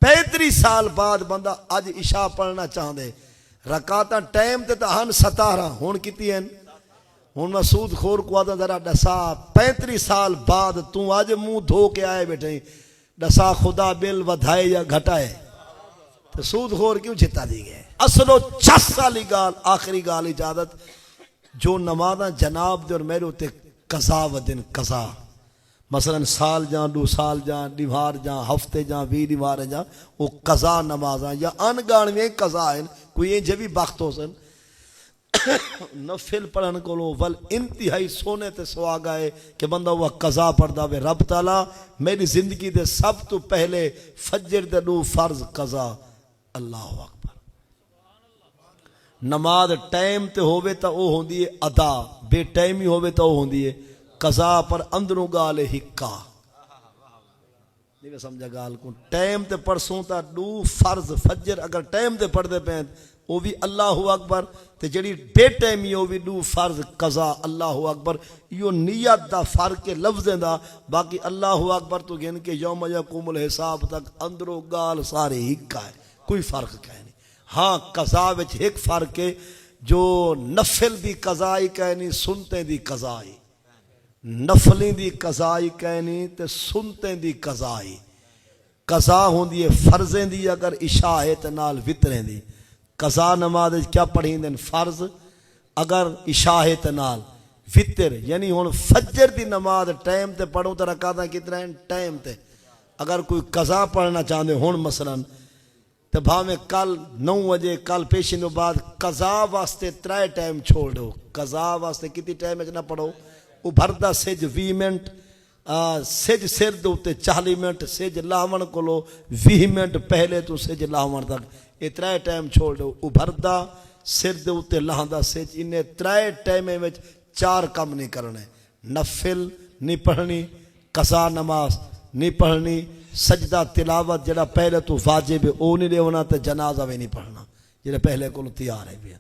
35 سال بعد بندہ اج عشاء پڑھنا چاہندے رکعتاں ٹائم تے تا ہن 17 ہن کیتی ہیں ہن میں سود خور کو آدھا ذرا ڈسا 35 سال بعد تو اج منہ دھو کے آئے بیٹھے ڈسا خدا بل ودھائے یا گھٹائے تو سود خور کیوں جتا دی گئے اصل و چس والی گال آخری گال اجازت جو نمازاں جناب دے اور میرے ہوتے قضا و دن قضا مثلا سال جان 2 سال جان دیوار جان ہفتے جان 20 دیوار جان وہ قضا نمازاں یا ان گانویں قضا ہیں کوئی یہ جبی بخت ہو سن نفل پڑھن کو لو ول انتہائی سونے تے سواگا ہے کہ بندہ وہ قضا پڑھدا وے رب تعالی میری زندگی دے سب تو پہلے فجر دے 2 فرض قضا اللہ اکبر نماز ٹائم تے ہووے تا او ہوندی ہے ادا بے ٹائمی ہووے تا او ہوندی ہے قضا پر اندروں گال ہکا نہیں سمجھا گال کو ٹائم تے پرسوں تا 2 فرض فجر اگر ٹائم تے پڑھ دے پیں وہ بھی اللہ اکبر تے جڑی بے ٹائمی وہ بھی 2 فرض قضا اللہ اکبر یہ نیت دا فرق لفظیں دا باقی اللہ اکبر تو گن کے یوم یقوم الحساب تک اندروں گال سارے ہکا ہے کوئی فرق کہہ نہیں ہاں قضا وچ ایک فرق ہے جو نفل دی قضائی کہنی سنتے دی قضائی نفلی دی قضائی کہنی تے سنتے دی قضائی قضا ہوندی ہے فرضیں دی اگر عشاء ہے تے نال وتریں دی قضا نماز کیا پڑھیں دن فرض اگر عشاء ہے تے نال وتر یعنی ہن فجر دی نماز ٹائم تے پڑھوں تے رکعتاں کتنا ہیں ٹائم تے اگر کوئی قضا پڑھنا چاہندے ہن مثلا تے بھاویں کل 9 بجے کل پیشین دے بعد قضا واسطے 3 ٹائم چھوڑ دو قضا واسطے کتنی ٹائم وچ نہ پڑھو ابھردا سج 20 منٹ سج سر دے اوتے 40 منٹ سج لاون کولو 20 منٹ پہلے تو سج لاون تک یہ 3 ٹائم چھوڑ دو ابھردا سر دے اوتے لہندا سج انہیں 3 ٹائمیں وچ 4 کم نہیں کرنے نفل نہیں پڑھنی قضا نماز نہیں پڑھنی سجدہ تلاوت جڑا پہلے تو واجب ہے او نہیں لیونا تے جنازہ بھی نہیں پڑھنا جڑا پہلے کولو تیار ہے بیا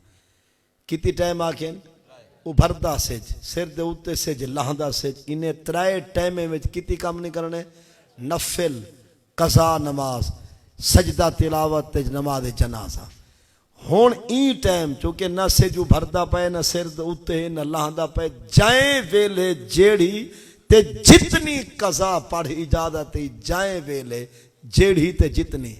کتنی ٹائم آکھیں ابھردا سج سر دے اوتے سج لہندا سج انہیں 3 ٹائمیں وچ کتنی کم نہیں کرنے نفل قضا نماز سجدہ تلاوت تے نماز جنازہ ہون ای ٹائم چونکہ نہ سج ابھردا پے نہ سر دے اوتے نہ لہندا پے جائیں ویلے جیڑی تے جتنی قضا پڑھ اجازت جائیں ویلے جیڑی تے جتنی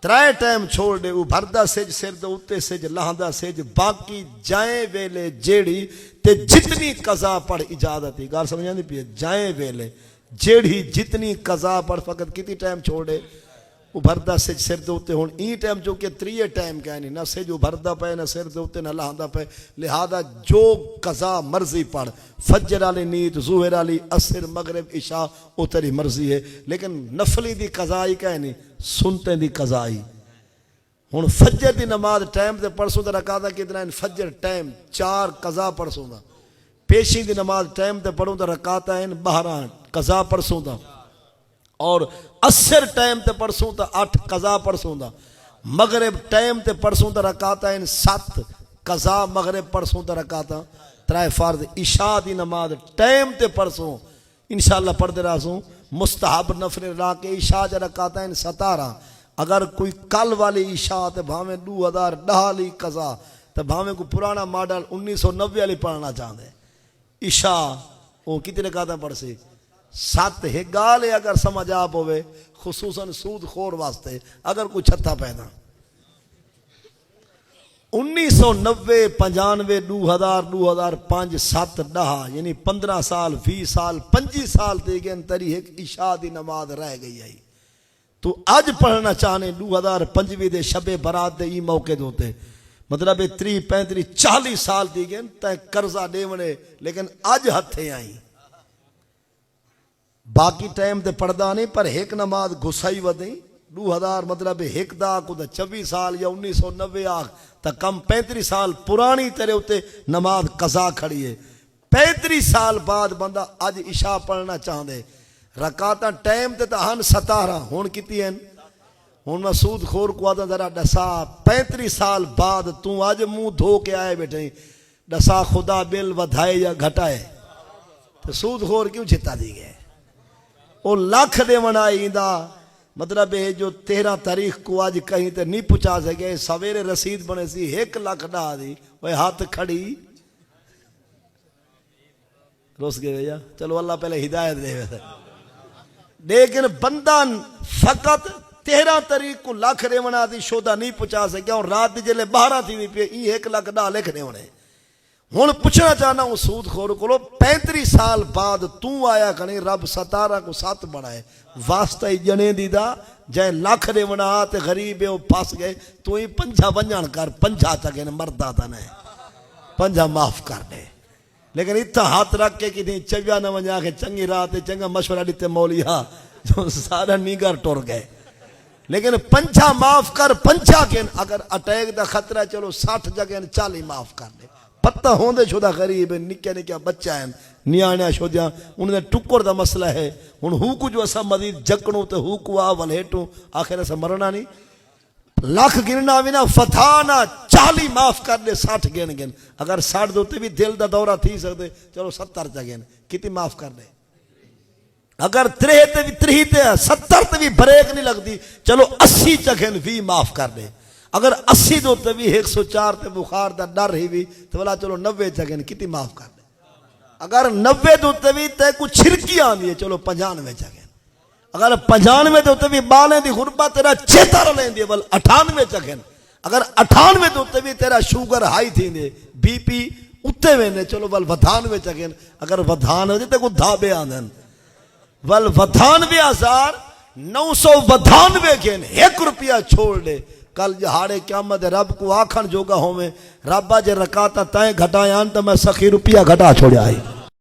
3 ٹائم چھوڑ دے ابھردا سج سر دے اوتے سج لہندا سج باقی جائیں ویلے جیڑی تے جتنی قضا پڑھ اجازت گال سمجھاندی پئی جائیں ویلے جیڑی جتنی قضا پڑھ فقط کتنی ٹائم چھوڑے ابھردا سج سر دے اوتے ہن ای ٹائم جو کہ 3 ٹائم کہنی نہ سج ابھردا پے نہ سر دے اوتے نہ لہندا پے لہذا جو قضا مرضی پڑھ فجر والی نیت ظہر والی عصر مغرب عشاء او تیری مرضی ہے لیکن نفلی دی قضائی کہنی سنتے دی قضائی ہن فجر دی نماز ٹائم تے پڑھسوں تے رکعتاں کتنا ہیں فجر ٹائم 4 قضا پڑھسوں دا پیشی دی نماز ٹائم تے پڑھوں تے رکعتاں ہیں 12 قضا پڑھسوں دا اور عصر ٹائم تے پڑھسوں تے 8 قضا پڑھسوں دا مغرب ٹائم تے پڑھسوں تے رکعتاں ہیں 7 قضا مغرب پڑھسوں تے رکعتاں 3 فرض عشاء دی نماز ٹائم تے پڑھسوں انشاءاللہ پڑھ دے رہاسوں مستحب نفل را کے عشاء جا رکعتاں ہیں 17 اگر کوئی کل والی عشاء تے بھاویں 2010 لی قضا تے بھاویں کوئی پرانا ماڈل 1990 والی پڑھنا چاہندے عشاء وہ کتنے رکعتاں پڑھ سی 7 ہے گال ہے اگر سمجھ آپ ہوئے خصوصاً سود خور واسطے اگر کوئی چھتا پیدا 1990 95 2000 2005 7 10 یعنی 15 سال 20 سال 25 سال دے گئے تری ایک عشاء دی نماز رہ گئی ہے تو اج پڑھنا چاہنے 2025 دے شب برات دے ای موقع دوتے مطلب 30 35 40 سال دی گئے تے قرضہ دیونے لیکن اج ہتھے آئیں باقی ٹائم تے پڑھدا نہیں پر ایک نماز گھسائی ودیں 2000 مطلب ایک دا کو 24 سال یا 1990 آخ تا کم 35 سال پرانی تیرے ہوتے نماز قضا کھڑی ہے 35 سال بعد بندہ اج عشاء پڑھنا چاہندے رکعتاں ٹائم تے تا ہن 17 ہن کیتی ہیں ہن میں سود خور کو آدھا ذرا ڈسا 35 سال بعد تو اج منہ دھو کے آئے بیٹھے ڈسا خدا بل ودھائے یا گھٹائے تو سود خور کیوں جتا دی گئے او لاکھ دے منائی دا مطلب ہے جو 13 تاریخ کو آج کہیں تے نہیں پہنچا سکے سویرے رسید بنے سی 1 لاکھ ڈا دی وہ ہاتھ کھڑی روس گئے بھیا چلو اللہ پہلے ہدایت دے ویسے لیکن بندہ فقط 13 تاریخ کو لاکھ ریونا دی شودہ نہیں پہنچا سکے اور رات دی جلے 12 تھی بھی پہ 1 لاکھ ڈا لکھ ریونے ہوں پوچھنا چاہنا ہوں سود خور کو 35 سال بعد تو آیا کھنی رب 17 کو 7 بڑھائے واسطہ ہی جنے دیدہ جائے لاکھ دے ونا تے غریب ہے وہ پاس گئے تو ہی 5 ونجان کر 5 چکے مردہ تا نہیں 5 معاف کر دے لیکن اتنا ہاتھ رکھ کے کتنی چویا نہ ونجا کے چنگی رات چنگا مشورہ دیتے مولیہ جو سارا نیگر ٹور گئے لیکن 5 معاف کر 5 کے اگر اٹیک دا خطرہ چلو 60 جگہ 40 معاف کر دے پتہ ہوندے شدہ غریب ہیں نکیا نکیا بچہ ہیں نیانیا شدیاں انہیں ٹکر دا مسئلہ ہے ان ہو کو جو ایسا مزید جکنو تے ہو کو آوال ہیٹو آخر ایسا مرنا نہیں لاکھ گننا بھی نا فتانا 40 معاف کر دے 60 گن گن اگر 60 دوتے بھی دل دا دورہ تھی سکتے چلو 70 جگن کتنی معاف کر دے اگر 70 تے بھی بریک نہیں لگ دی چلو 80 جگن بھی معاف کر دے اگر 80 دوتے بھی 104 تے بخار دا ڈر ہی بھی تو بلا چلو 90 جگن کتنی معاف کر دے اگر 90 دوتے بھی تے کچھ چھرکی آن دیئے چلو 95 جگن اگر 95 دوتے بھی بالیں دی غربہ تیرا چیتر لیں دیئے بل 98 جگن اگر 98 دوتے بھی تیرا شوگر ہائی تھی دے بی پی اتے میں چلو بل 92 جگن اگر 92 تے کو دھابے آندن بل 92,992 گن 1 روپیہ چھوڑ دے کل جہاڑے قیامت رب کو آکھن جوگا ہوں میں ربا جے رکاتا تائیں گھٹایاں تو میں سخی روپیہ گھٹا چھوڑے آئی